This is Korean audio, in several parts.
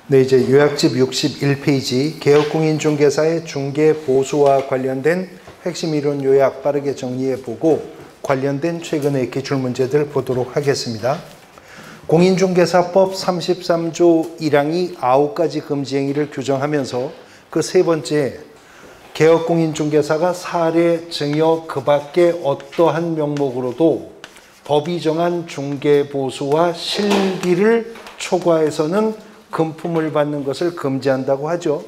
네, 이제 요약집 61페이지 개업공인중개사의 중개보수와 관련된 핵심 이론 요약 빠르게 정리해보고 관련된 최근의 기출문제들 보도록 하겠습니다. 공인중개사법 33조 1항이 9가지 금지행위를 규정하면서 그 세 번째, 개업공인중개사가 사례, 증여, 그 밖에 어떠한 명목으로도 법이 정한 중개보수와 실비를 초과해서는 금품을 받는 것을 금지한다고 하죠.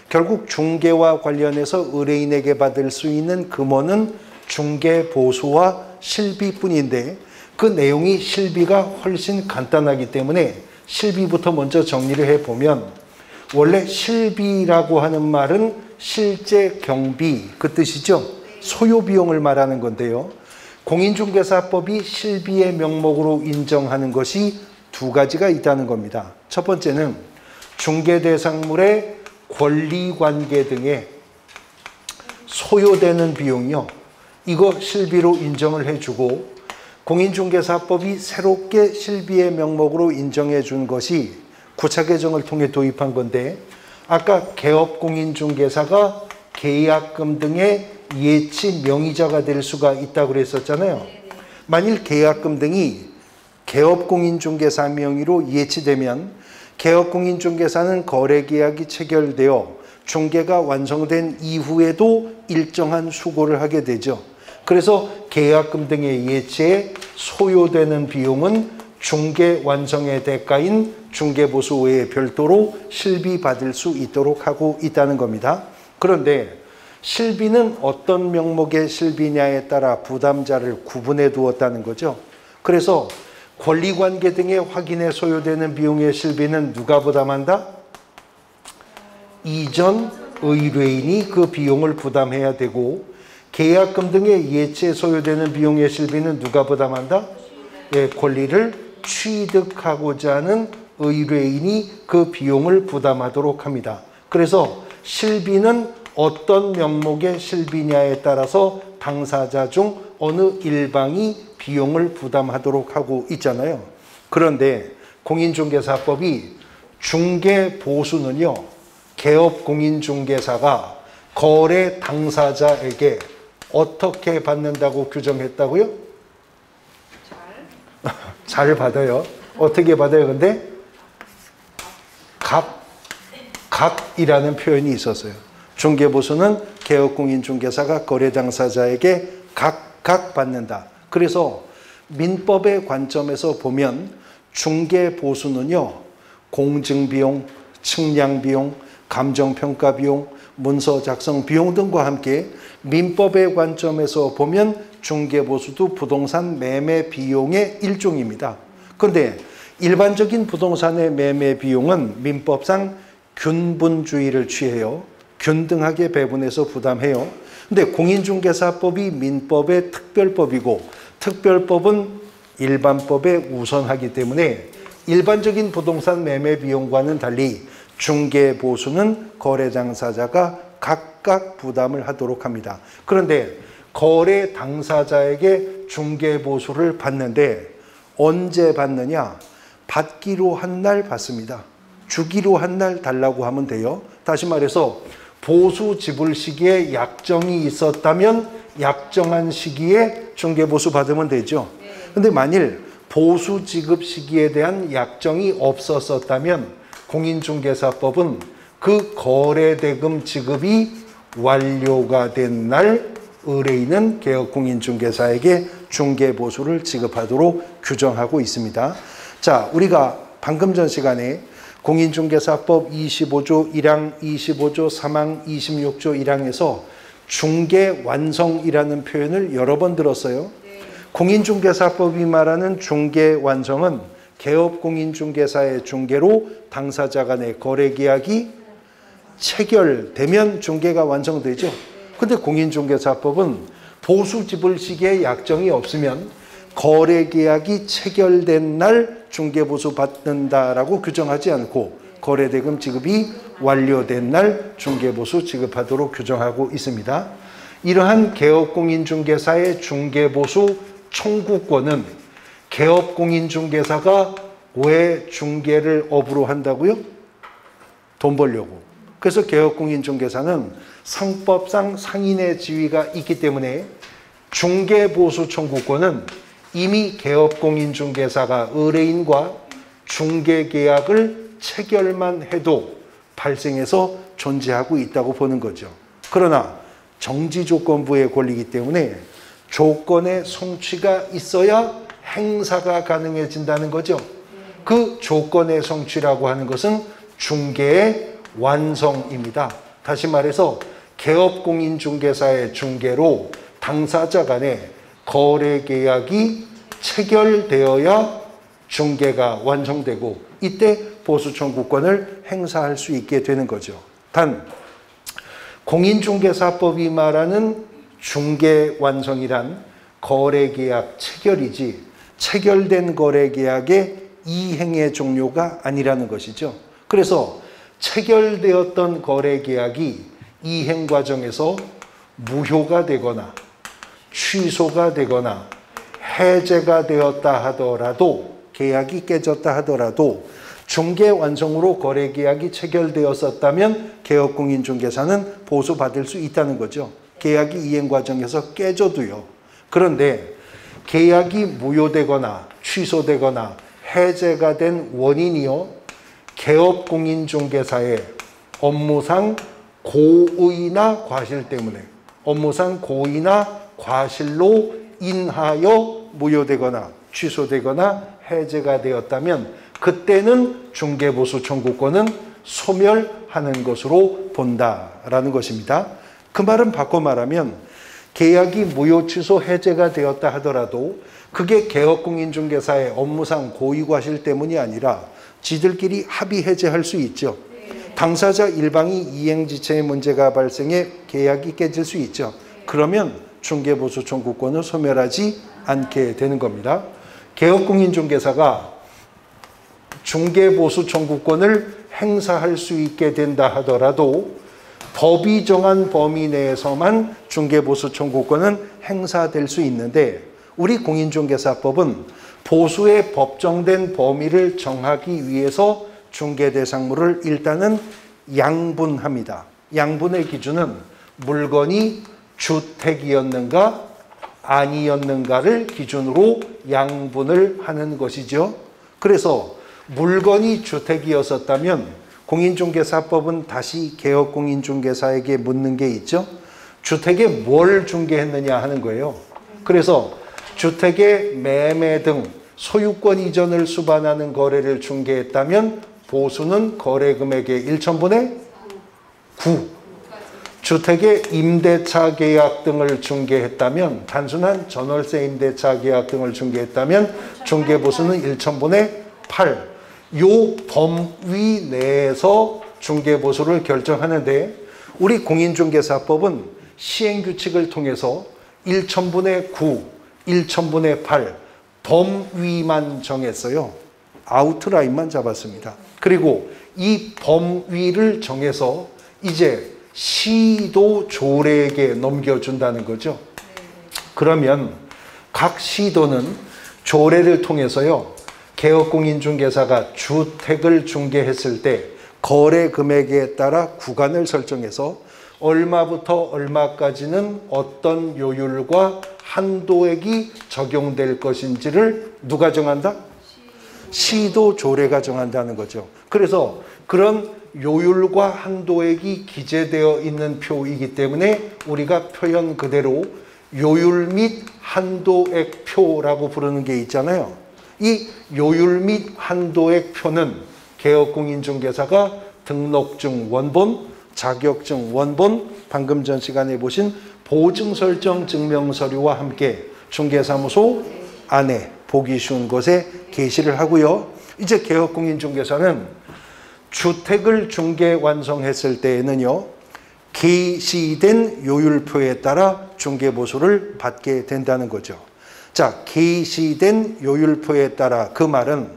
결국 중개와 관련해서 의뢰인에게 받을 수 있는 금원은 중개보수와 실비뿐인데 그 내용이 실비가 훨씬 간단하기 때문에 실비부터 먼저 정리를 해보면 원래 실비라고 하는 말은 실제 경비 그 뜻이죠. 소요비용을 말하는 건데요. 공인중개사법이 실비의 명목으로 인정하는 것이 두 가지가 있다는 겁니다. 첫 번째는 중개대상물의 권리관계 등에 소요되는 비용이요. 이거 실비로 인정을 해주고 공인중개사법이 새롭게 실비의 명목으로 인정해 준 것이 구차개정을 통해 도입한 건데 아까 개업공인중개사가 계약금 등의 예치 명의자가 될 수가 있다고 그랬었잖아요. 만일 계약금 등이 개업공인중개사 명의로 예치되면 개업공인중개사는 거래계약이 체결되어 중개가 완성된 이후에도 일정한 수고를 하게 되죠. 그래서 계약금 등의 예치에 소요되는 비용은 중개 완성의 대가인 중개보수 외에 별도로 실비받을 수 있도록 하고 있다는 겁니다. 그런데 실비는 어떤 명목의 실비냐에 따라 부담자를 구분해 두었다는 거죠. 그래서 권리관계 등의 확인에 소요되는 비용의 실비는 누가 부담한다? 이전 의뢰인이 그 비용을 부담해야 되고 계약금 등의 예치에 소요되는 비용의 실비는 누가 부담한다? 예, 권리를 취득하고자 하는 의뢰인이 그 비용을 부담하도록 합니다. 그래서 실비는 어떤 명목의 실비냐에 따라서 당사자 중 어느 일방이 비용을 부담하도록 하고 있잖아요. 그런데 공인중개사법이 중개보수는요, 개업공인중개사가 거래 당사자에게 어떻게 받는다고 규정했다고요? 잘 받아요. 어떻게 받아요? 근데 각이라는 표현이 있었어요. 중개보수는 개업공인중개사가 거래 당사자에게 각 받는다. 그래서 민법의 관점에서 보면 중개보수는요, 공증비용, 측량비용, 감정평가비용, 문서 작성 비용 등과 함께 민법의 관점에서 보면 중개보수도 부동산 매매 비용의 일종입니다. 그런데 일반적인 부동산의 매매 비용은 민법상 균분주의를 취해요. 균등하게 배분해서 부담해요. 근데 공인중개사법이 민법의 특별법이고 특별법은 일반법에 우선하기 때문에 일반적인 부동산 매매 비용과는 달리 중개보수는 거래 당사자가 각각 부담을 하도록 합니다. 그런데 거래 당사자에게 중개보수를 받는데 언제 받느냐? 받기로 한 날 받습니다. 주기로 한 날 달라고 하면 돼요. 다시 말해서 보수 지불 시기에 약정이 있었다면 약정한 시기에 중개보수 받으면 되죠. 근데 만일 보수 지급 시기에 대한 약정이 없었다면 공인중개사법은 그 거래대금 지급이 완료가 된 날 의뢰인은 개업공인중개사에게 중개보수를 지급하도록 규정하고 있습니다. 자, 우리가 방금 전 시간에 공인중개사법 25조 1항, 25조 3항, 26조 1항에서 중개완성이라는 표현을 여러 번 들었어요. 공인중개사법이 말하는 중개완성은 개업공인중개사의 중개로 당사자 간의 거래계약이 체결되면 중개가 완성되죠. 근데 공인중개사법은 보수지불 시기에 약정이 없으면 거래계약이 체결된 날 중개보수 받는다라고 규정하지 않고 거래대금 지급이 완료된 날 중개보수 지급하도록 규정하고 있습니다. 이러한 개업공인중개사의 중개보수 청구권은 개업공인중개사가 왜 중개를 업으로 한다고요? 돈 벌려고. 그래서 개업공인중개사는 상법상 상인의 지위가 있기 때문에 중개보수 청구권은 이미 개업공인중개사가 의뢰인과 중개계약을 체결만 해도 발생해서 존재하고 있다고 보는 거죠. 그러나 정지조건부의 권리이기 때문에 조건의 성취가 있어야 행사가 가능해진다는 거죠. 그 조건의 성취라고 하는 것은 중개의 완성입니다. 다시 말해서 개업공인중개사의 중개로 당사자 간에 거래계약이 체결되어야 중개가 완성되고 이때 보수청구권을 행사할 수 있게 되는 거죠. 단 공인중개사법이 말하는 중개 완성이란 거래계약 체결이지 체결된 거래계약의 이행의 종료가 아니라는 것이죠. 그래서 체결되었던 거래계약이 이행 과정에서 무효가 되거나 취소가 되거나 해제가 되었다 하더라도 계약이 깨졌다 하더라도 중개 완성으로 거래계약이 체결되었었다면 개업공인중개사는 보수받을 수 있다는 거죠. 계약이 이행 과정에서 깨져도요. 그런데 계약이 무효되거나 취소되거나 해제가 된 원인이요. 개업공인중개사의 업무상 고의나 과실 때문에 업무상 고의나 과실로 인하여 무효되거나 취소되거나 해제가 되었다면 그때는 중개보수 청구권은 소멸하는 것으로 본다라는 것입니다. 그 말은 바꿔 말하면 계약이 무효 취소 해제가 되었다 하더라도 그게 개업공인중개사의 업무상 고의과실 때문이 아니라 지들끼리 합의 해제할 수 있죠. 당사자 일방이 이행지체의 문제가 발생해 계약이 깨질 수 있죠. 그러면 중개보수 청구권을 소멸하지 않게 되는 겁니다. 개업공인중개사가 중개보수 청구권을 행사할 수 있게 된다 하더라도 법이 정한 범위 내에서만 중개보수 청구권은 행사될 수 있는데 우리 공인중개사법은 보수의 법정된 범위를 정하기 위해서 중개대상물을 일단은 양분합니다. 양분의 기준은 물건이 주택이었는가 아니었는가를 기준으로 양분을 하는 것이죠. 그래서 물건이 주택이었었다면 공인중개사법은 다시 개업공인중개사에게 묻는 게 있죠. 주택에 뭘 중개했느냐 하는 거예요. 그래서 주택의 매매 등 소유권 이전을 수반하는 거래를 중개했다면 보수는 거래금액의 1,000분의 9. 주택의 임대차 계약 등을 중개했다면 단순한 전월세 임대차 계약 등을 중개했다면 중개보수는 1,000분의 8. 요 범위 내에서 중개보수를 결정하는데 우리 공인중개사법은 시행규칙을 통해서 1,000분의 9, 1,000분의 8 범위만 정했어요. 아웃라인만 잡았습니다. 그리고 이 범위를 정해서 이제 시도 조례에게 넘겨준다는 거죠. 그러면 각 시도는 조례를 통해서요. 개업공인중개사가 주택을 중개했을 때 거래 금액에 따라 구간을 설정해서 얼마부터 얼마까지는 어떤 요율과 한도액이 적용될 것인지를 누가 정한다? 시도 조례가 정한다는 거죠. 그래서 그런 요율과 한도액이 기재되어 있는 표이기 때문에 우리가 표현 그대로 요율 및 한도액 표라고 부르는 게 있잖아요. 이 요율 및 한도액 표는 개업공인중개사가 등록증 원본, 자격증 원본, 방금 전 시간에 보신 보증설정 증명서류와 함께 중개사무소 안에 보기 쉬운 곳에 게시를 하고요. 이제 개업공인중개사는 주택을 중개 완성했을 때에는요. 게시된 요율표에 따라 중개보수를 받게 된다는 거죠. 자, 게시된 요율표에 따라 그 말은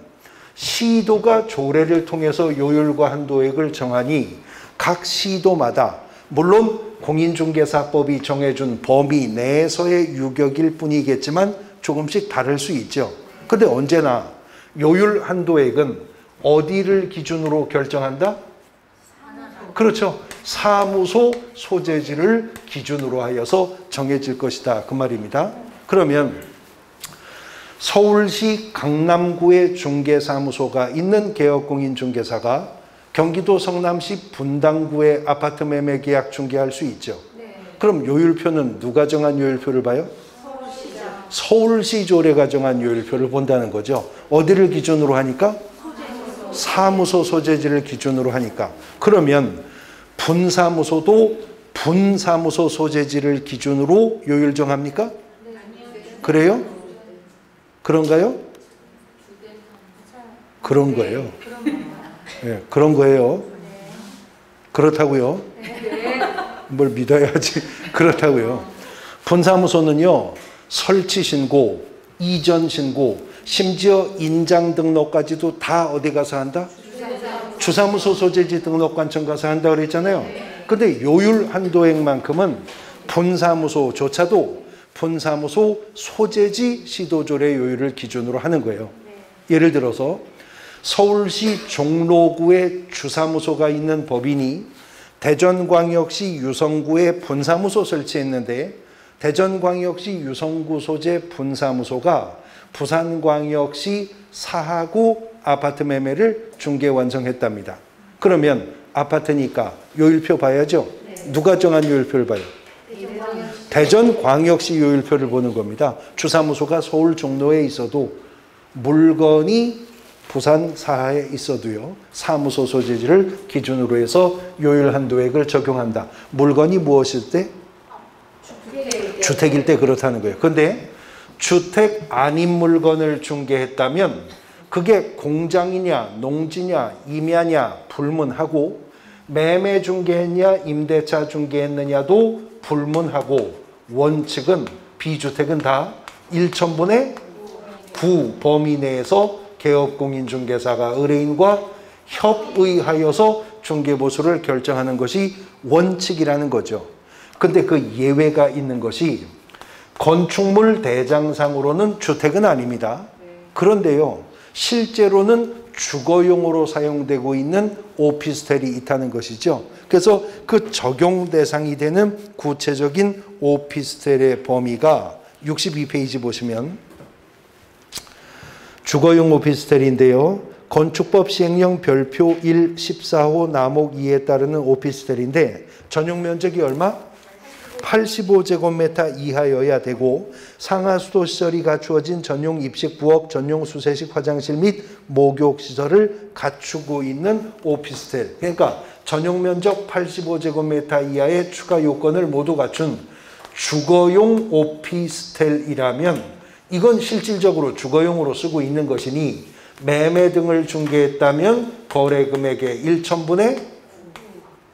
시도가 조례를 통해서 요율과 한도액을 정하니 각 시도마다 물론 공인중개사법이 정해준 범위 내에서의 유격일 뿐이겠지만 조금씩 다를 수 있죠. 근데 언제나 요율 한도액은 어디를 기준으로 결정한다? 그렇죠. 사무소 소재지를 기준으로 하여서 정해질 것이다. 그 말입니다. 그러면 서울시 강남구에 중개사무소가 있는 개업공인중개사가 경기도 성남시 분당구에 아파트 매매 계약 중개할 수 있죠. 그럼 요율표는 누가 정한 요율표를 봐요? 서울시 조례가 정한 요율표를 본다는 거죠. 어디를 기준으로 하니까? 사무소 소재지를 기준으로 하니까. 그러면 분사무소도 분사무소 소재지를 기준으로 요율 정합니까? 그래요? 그런가요? 그런 거예요. 네, 그런 거예요. 그렇다고요. 뭘 믿어야지. 그렇다고요. 분사무소는요, 설치 신고, 이전 신고, 심지어 인장 등록까지도 다 어디 가서 한다? 주사무소 소재지 등록관청 가서 한다 그랬잖아요. 근데 요율 한도액만큼은 분사무소조차도 분사무소 소재지 시도조례 요율을 기준으로 하는 거예요. 예를 들어서 서울시 종로구에 주사무소가 있는 법인이 대전광역시 유성구에 분사무소 설치했는데 대전광역시 유성구 소재 분사무소가 부산광역시 사하구 아파트 매매를 중개 완성했답니다. 그러면 아파트니까 요율표 봐야죠. 누가 정한 요율표를 봐요? 대전광역시 요율표를 보는 겁니다. 주사무소가 서울 종로에 있어도 물건이 부산 사하에 있어도요. 사무소 소재지를 기준으로 해서 요율 한도액을 적용한다. 물건이 무엇일 때? 주택일 때 그렇다는 거예요. 그런데 주택 아닌 물건을 중개했다면 그게 공장이냐 농지냐 임야냐 불문하고 매매 중개했냐 임대차 중개했느냐도 불문하고 원칙은 비주택은 다 1천분의 9 범위 내에서 개업공인중개사가 의뢰인과 협의하여서 중개보수를 결정하는 것이 원칙이라는 거죠. 근데 그 예외가 있는 것이 건축물 대장상으로는 주택은 아닙니다. 그런데요, 실제로는 주거용으로 사용되고 있는 오피스텔이 있다는 것이죠. 그래서 그 적용 대상이 되는 구체적인 오피스텔의 범위가 62페이지 보시면 주거용 오피스텔인데요. 건축법 시행령 별표 1 14호 남목 2에 따르는 오피스텔인데 전용 면적이 얼마? 85제곱미터 이하여야 되고 상하수도 시설이 갖추어진 전용 입식 부엌, 전용 수세식 화장실 및 목욕시설을 갖추고 있는 오피스텔. 그러니까 전용 면적 85제곱미터 이하의 추가 요건을 모두 갖춘 주거용 오피스텔이라면 이건 실질적으로 주거용으로 쓰고 있는 것이니 매매 등을 중개했다면 거래 금액의 1천분의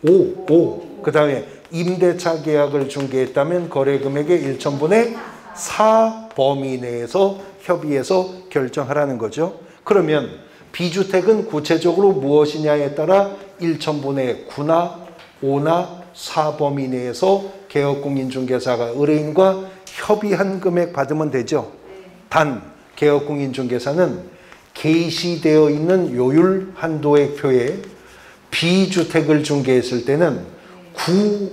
5. 그 다음에 임대차 계약을 중개했다면 거래 금액의 1천분의 4 범위 내에서 협의해서 결정하라는 거죠. 그러면 비주택은 구체적으로 무엇이냐에 따라 1천분의 9나 5나 4 범위 내에서 개업공인중개사가 의뢰인과 협의한 금액 받으면 되죠. 단 개업공인중개사는 게시되어 있는 요율 한도액 표에 비주택을 중개했을 때는 9,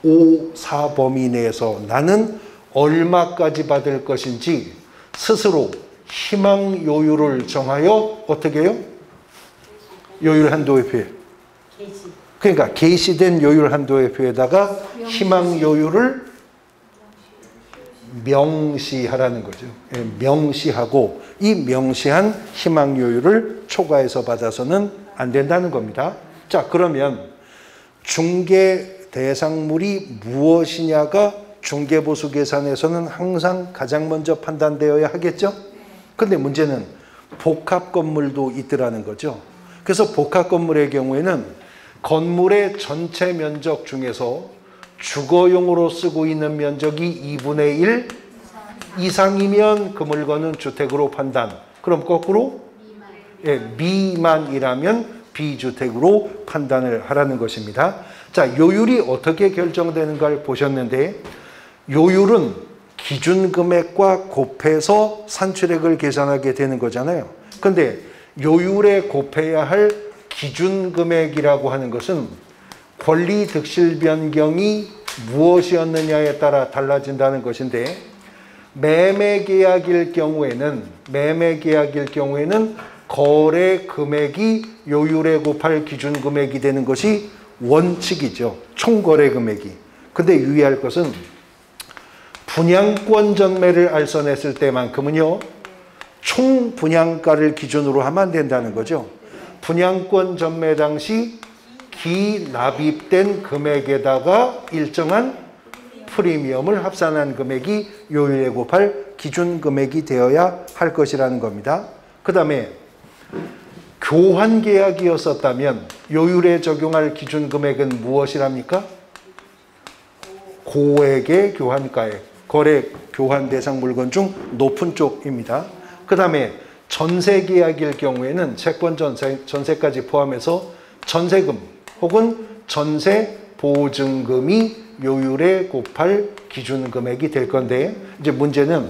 5, 4 범위 내에서 나는 얼마까지 받을 것인지 스스로 희망 요율을 정하여 어떻게 해요? 요율 한도의 표에. 그러니까 게시된 요율 한도의 표에다가 희망 요율을 명시하라는 거죠. 명시하고 이 명시한 희망 요율을 초과해서 받아서는 안 된다는 겁니다. 자, 그러면 중개 대상물이 무엇이냐가 중개보수 계산에서는 항상 가장 먼저 판단되어야 하겠죠. 근데 문제는 복합 건물도 있더라는 거죠. 그래서 복합 건물의 경우에는 건물의 전체 면적 중에서 주거용으로 쓰고 있는 면적이 2분의 1 이상이면 그 물건은 주택으로 판단. 그럼 거꾸로 미만이라면 비주택으로 판단을 하라는 것입니다. 자, 요율이 어떻게 결정되는가를 보셨는데 요율은 기준 금액과 곱해서 산출액을 계산하게 되는 거잖아요. 근데 요율에 곱해야 할 기준 금액이라고 하는 것은 권리 득실 변경이 무엇이었느냐에 따라 달라진다는 것인데, 매매 계약일 경우에는 거래 금액이 요율에 곱할 기준 금액이 되는 것이 원칙이죠. 총 거래 금액이. 근데 유의할 것은 분양권 전매를 알선했을 때만큼은요, 총 분양가를 기준으로 하면 안 된다는 거죠. 분양권 전매 당시 기납입된 금액에다가 일정한 프리미엄을 합산한 금액이 요율에 곱할 기준 금액이 되어야 할 것이라는 겁니다. 그 다음에 교환 계약이었었다면 요율에 적용할 기준 금액은 무엇이랍니까? 고액의 교환가액, 거래 교환 대상 물건 중 높은 쪽입니다. 그 다음에 전세 계약일 경우에는 채권 전세까지 포함해서 전세금 혹은 전세 보증금이 요율에 곱할 기준 금액이 될 건데, 이제 문제는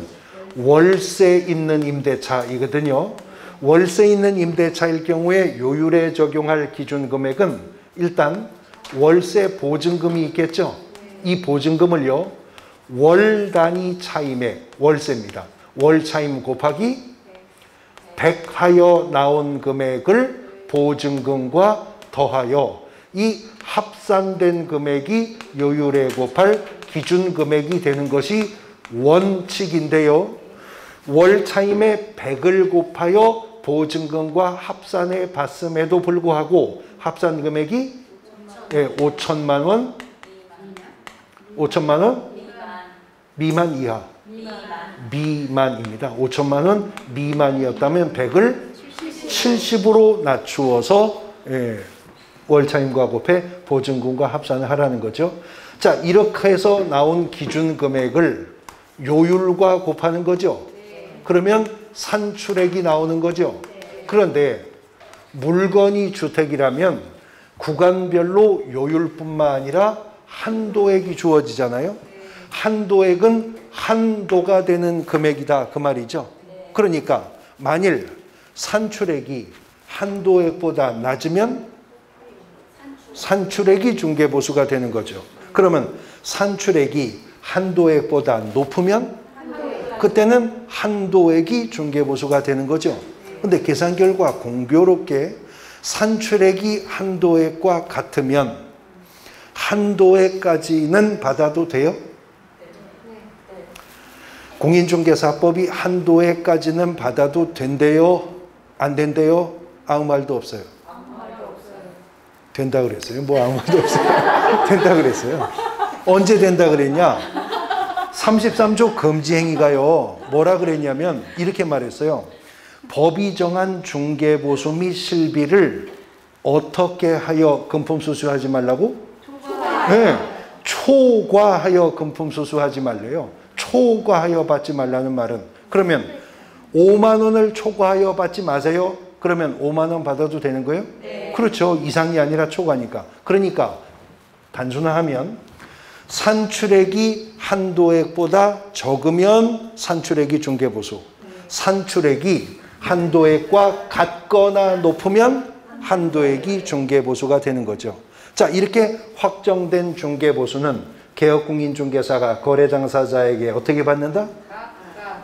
월세 있는 임대차이거든요. 월세 있는 임대차일 경우에 요율에 적용할 기준 금액은 일단 월세 보증금이 있겠죠. 이 보증금을요, 월 단위 차임의 월세입니다. 월 차임 곱하기 100하여 나온 금액을 보증금과 더하여 이 합산된 금액이 요율에 곱할 기준 금액이 되는 것이 원칙인데요. 월 차임의 100을 곱하여 보증금과 합산해 봤음에도 불구하고 합산 금액이 5천만 원 미만 이하 미만입니다. 5천만 원 미만이었다면 100을 70으로 낮추어서 월차임과 곱해 보증금과 합산을 하라는 거죠. 자, 이렇게 해서 나온 기준 금액을 요율과 곱하는 거죠. 그러면 산출액이 나오는 거죠. 그런데 물건이 주택이라면 구간별로 요율뿐만 아니라 한도액이 주어지잖아요. 한도액은 한도가 되는 금액이다, 그 말이죠. 그러니까 만일 산출액이 한도액보다 낮으면 산출액이 중개보수가 되는 거죠. 그러면 산출액이 한도액보다 높으면 그때는 한도액이 중개보수가 되는 거죠. 근데 계산 결과 공교롭게 산출액이 한도액과 같으면 한도액까지는 받아도 돼요? 공인중개사법이 한도액까지는 받아도 된대요? 안 된대요? 아무 말도 없어요. 된다 그랬어요. 뭐 아무 말도 없어요. 된다 그랬어요. 언제 된다 그랬냐? 33조 금지행위가요. 뭐라 그랬냐면 이렇게 말했어요. 법이 정한 중개보수 및 실비를 어떻게 하여 금품수수하지 말라고? 네. 초과하여 금품수수하지 말래요. 초과하여 받지 말라는 말은, 그러면 5만 원을 초과하여 받지 마세요. 그러면 5만 원 받아도 되는 거예요? 네. 그렇죠. 이상이 아니라 초과니까. 그러니까 단순화하면 산출액이 한도액보다 적으면 산출액이 중개보수, 산출액이 한도액과 같거나 높으면 한도액이 중개보수가 되는 거죠. 자, 이렇게 확정된 중개보수는 개업공인중개사가 거래 당사자에게 어떻게 받는다?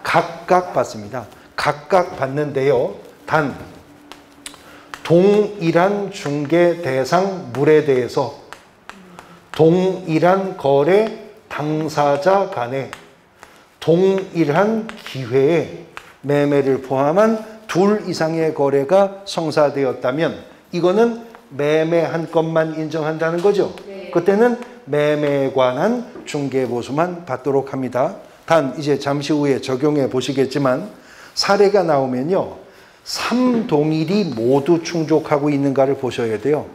각각 받습니다. 각각 받는데요. 단 동일한 중개 대상 물에 대해서 동일한 거래 당사자 간에 동일한 기회에 매매를 포함한 둘 이상의 거래가 성사되었다면 이거는 매매한 것만 인정한다는 거죠. 그때는 매매에 관한 중개보수만 받도록 합니다. 단 이제 잠시 후에 적용해 보시겠지만 사례가 나오면요, 3동일이 모두 충족하고 있는가를 보셔야 돼요.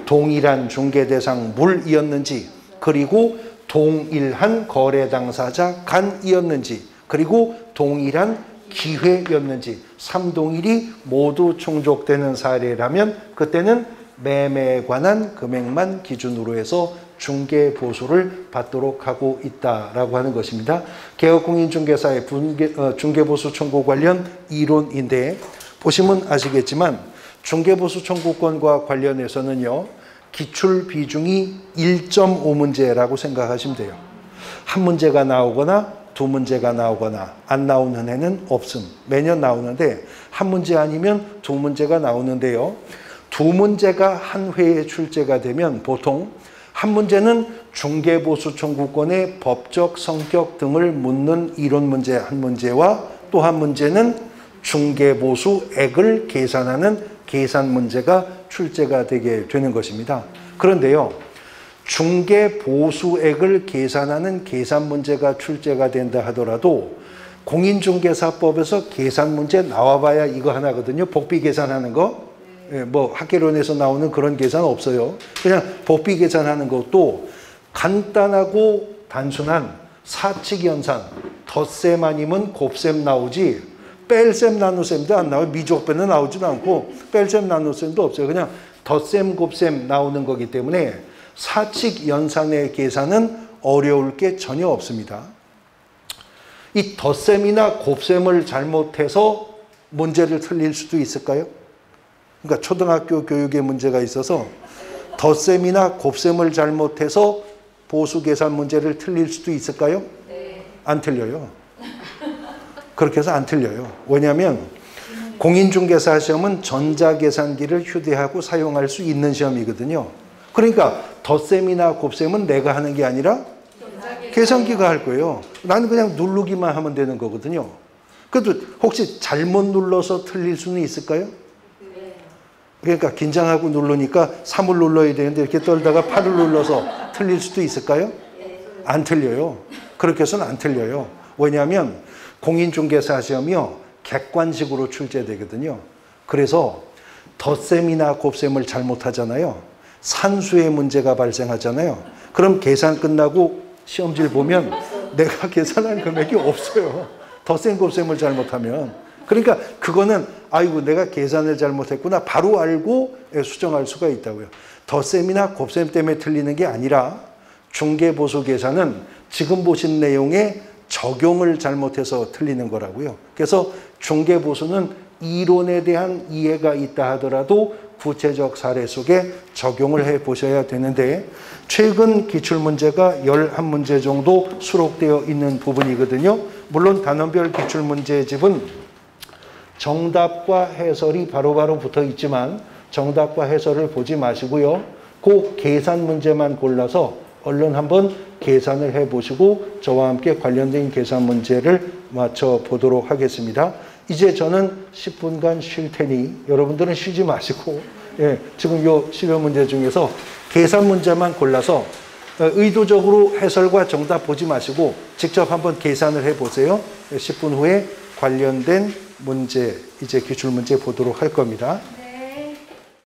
동일한 중개대상 물이었는지, 그리고 동일한 거래 당사자 간이었는지, 그리고 동일한 기회였는지 3동일이 모두 충족되는 사례라면 그때는 매매에 관한 금액만 기준으로 해서 중개보수를 받도록 하고 있다라고 하는 것입니다. 개업공인중개사의 중개보수 청구 관련 이론인데 보시면 아시겠지만 중개보수 청구권과 관련해서는요, 기출 비중이 1.5문제라고 생각하시면 돼요. 한 문제가 나오거나 두 문제가 나오거나 안 나오는 해는 없음. 매년 나오는데 한 문제 아니면 두 문제가 나오는데요. 두 문제가 한 회에 출제가 되면 보통 한 문제는 중개보수 청구권의 법적 성격 등을 묻는 이론 문제 한 문제와 또 한 문제는 중개보수액을 계산하는 계산 문제가 출제가 되게 되는 것입니다. 그런데요, 중개보수액을 계산하는 계산 문제가 출제가 된다 하더라도 공인중개사법에서 계산 문제 나와봐야 이거 하나거든요. 복비 계산하는 거. 뭐 학개론에서 나오는 그런 계산 없어요. 그냥 복비 계산하는 것도 간단하고 단순한 사칙 연산, 덧셈 아니면 곱셈 나오지 뺄셈 나눗셈도 안 나와요. 미적배는 나오지도 않고 뺄셈 나눗셈도 없어요. 그냥 덧셈 곱셈 나오는 거기 때문에 사칙 연산의 계산은 어려울 게 전혀 없습니다. 이 덧셈이나 곱셈을 잘못해서 문제를 틀릴 수도 있을까요? 그러니까 초등학교 교육에 문제가 있어서 덧셈이나 곱셈을 잘못해서 보수 계산 문제를 틀릴 수도 있을까요? 네. 안 틀려요. 그렇게 해서 안 틀려요. 왜냐하면 공인중개사 시험은 전자계산기를 휴대하고 사용할 수 있는 시험이거든요. 그러니까 덧셈이나 곱셈은 내가 하는 게 아니라 계산기가 할 거예요. 나는 그냥 누르기만 하면 되는 거거든요. 그래도 혹시 잘못 눌러서 틀릴 수는 있을까요? 그러니까 긴장하고 누르니까 3을 눌러야 되는데 이렇게 떨다가 8을 눌러서 틀릴 수도 있을까요? 안 틀려요. 그렇게 해서는 안 틀려요. 왜냐하면 공인중개사 시험이요, 객관식으로 출제되거든요. 그래서 덧셈이나 곱셈을 잘못하잖아요. 산수의 문제가 발생하잖아요. 그럼 계산 끝나고 시험지를 보면 내가 계산한 금액이 없어요. 덧셈 곱셈을 잘못하면. 그러니까 그거는 아이고 내가 계산을 잘못했구나 바로 알고 수정할 수가 있다고요. 덧셈이나 곱셈 때문에 틀리는 게 아니라 중개보수 계산은 지금 보신 내용에 적용을 잘못해서 틀리는 거라고요. 그래서 중개보수는 이론에 대한 이해가 있다 하더라도 구체적 사례 속에 적용을 해 보셔야 되는데 최근 기출문제가 11문제 정도 수록되어 있는 부분이거든요. 물론 단원별 기출문제집은 정답과 해설이 바로바로 붙어 있지만 정답과 해설을 보지 마시고요. 그 계산 문제만 골라서 얼른 한번 계산을 해보시고 저와 함께 관련된 계산 문제를 맞춰보도록 하겠습니다. 이제 저는 10분간 쉴 테니 여러분들은 쉬지 마시고 지금 요 시험 문제 중에서 계산 문제만 골라서 의도적으로 해설과 정답 보지 마시고 직접 한번 계산을 해보세요. 10분 후에 관련된 문제, 이제 기출문제 보도록 할 겁니다.